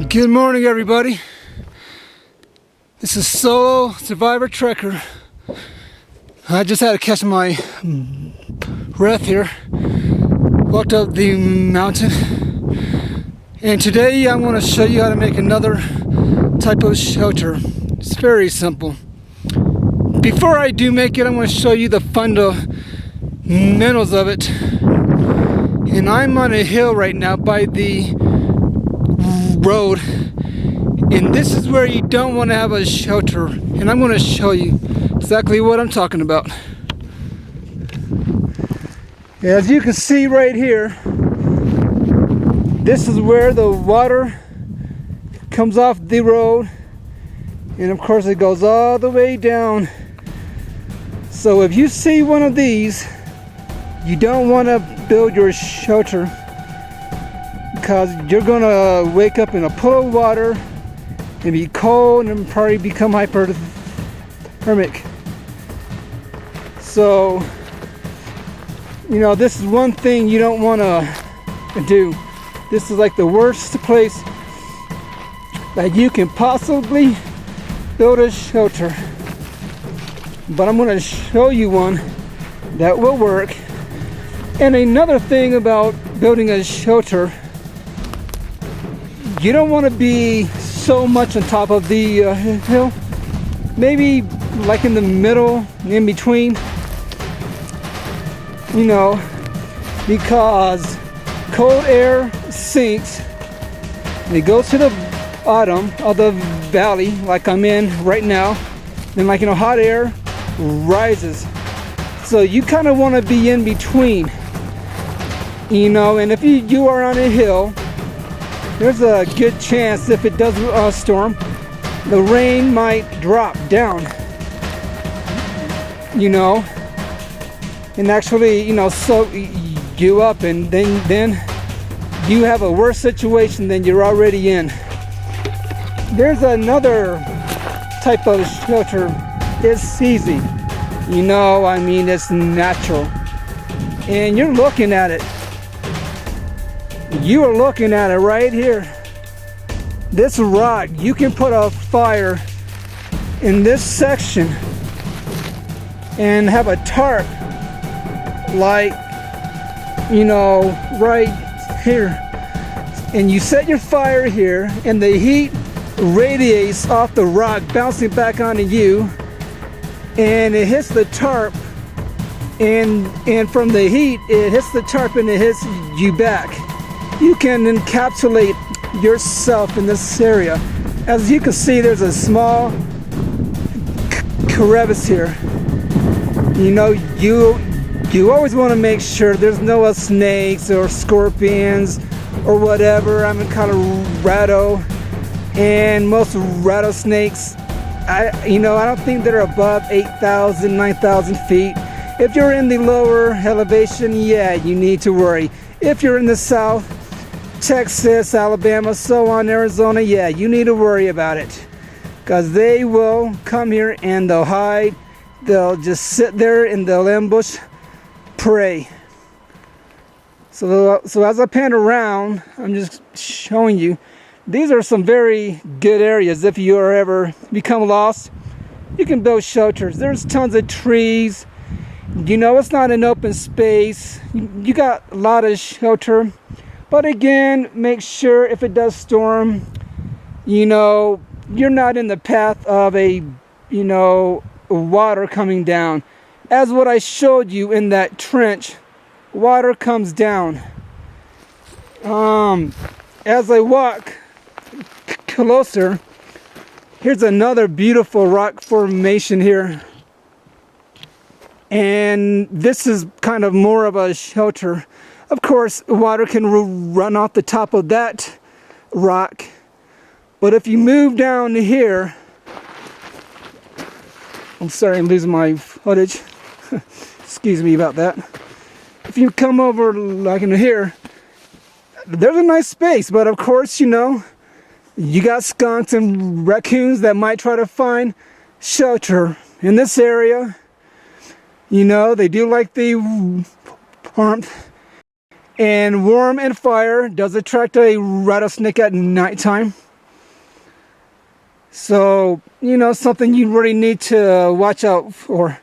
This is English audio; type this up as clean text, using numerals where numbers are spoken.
Good morning, everybody. This is Solo Survivor Trekker. I just had to catch my breath here. Walked up the mountain. And today I'm going to show you how to make another type of shelter. It's very simple. Before I do make it, I'm going to show you the fundamentals of it. And I'm on a hill right now by the road, and this is where you don't want to have a shelter, and I'm going to show you exactly what I'm talking about. As you can see right here, this is where the water comes off the road, and of course it goes all the way down. So if you see one of these, you don't want to build your shelter, because you're gonna wake up in a pool of water and be cold and probably become hypothermic. So, you know, this is one thing you don't want to do. This is like the worst place that you can possibly build a shelter. But I'm gonna show you one that will work. And another thing about building a shelter, you don't want to be so much on top of the hill. Maybe like in the middle, in between. You know, because cold air sinks and it goes to the bottom of the valley, like I'm in right now. Then, like, you know, hot air rises. So you kind of want to be in between. You know, and if you are on a hill, there's a good chance if it does storm, the rain might drop down, you know, and actually, you know, soak you up, and then you have a worse situation than you're already in. There's another type of shelter. It's easy, you know, I mean, it's natural, and you're looking at it. You are looking at it right here. This rock, you can put a fire in this section and have a tarp, like, you know, right here. And you set your fire here, and the heat radiates off the rock, bouncing back onto you, and it hits the tarp, and from the heat, it hits the tarp and it hits you back. You can encapsulate yourself in this area. As you can see, there's a small crevice here. You know, you always want to make sure there's no snakes or scorpions or whatever. I'm in Colorado, and most rattlesnakes, I don't think they're above 8,000, 9,000 feet. If you're in the lower elevation, yeah, you need to worry. If you're in the south, Texas, Alabama, so on, Arizona, yeah, you need to worry about it, because they will come here and they'll hide. They'll just sit there and they'll ambush prey. So as I pan around, I'm just showing you, these are some very good areas. If you are ever become lost, you can build shelters. There's tons of trees. You know, it's not an open space. You got a lot of shelter. But again, make sure if it does storm, you know, you're not in the path of a, you know, water coming down. As what I showed you in that trench, water comes down. As I walk closer, here's another beautiful rock formation here. And this is kind of more of a shelter. Of course, water can run off the top of that rock. But if you move down to here, I'm sorry, I'm losing my footage. Excuse me about that. If you come over like in here, there's a nice space, but of course, you know, you got skunks and raccoons that might try to find shelter in this area. You know, they do like the warmth, and warm and fire does attract a rattlesnake at nighttime. So, you know, something you really need to watch out for.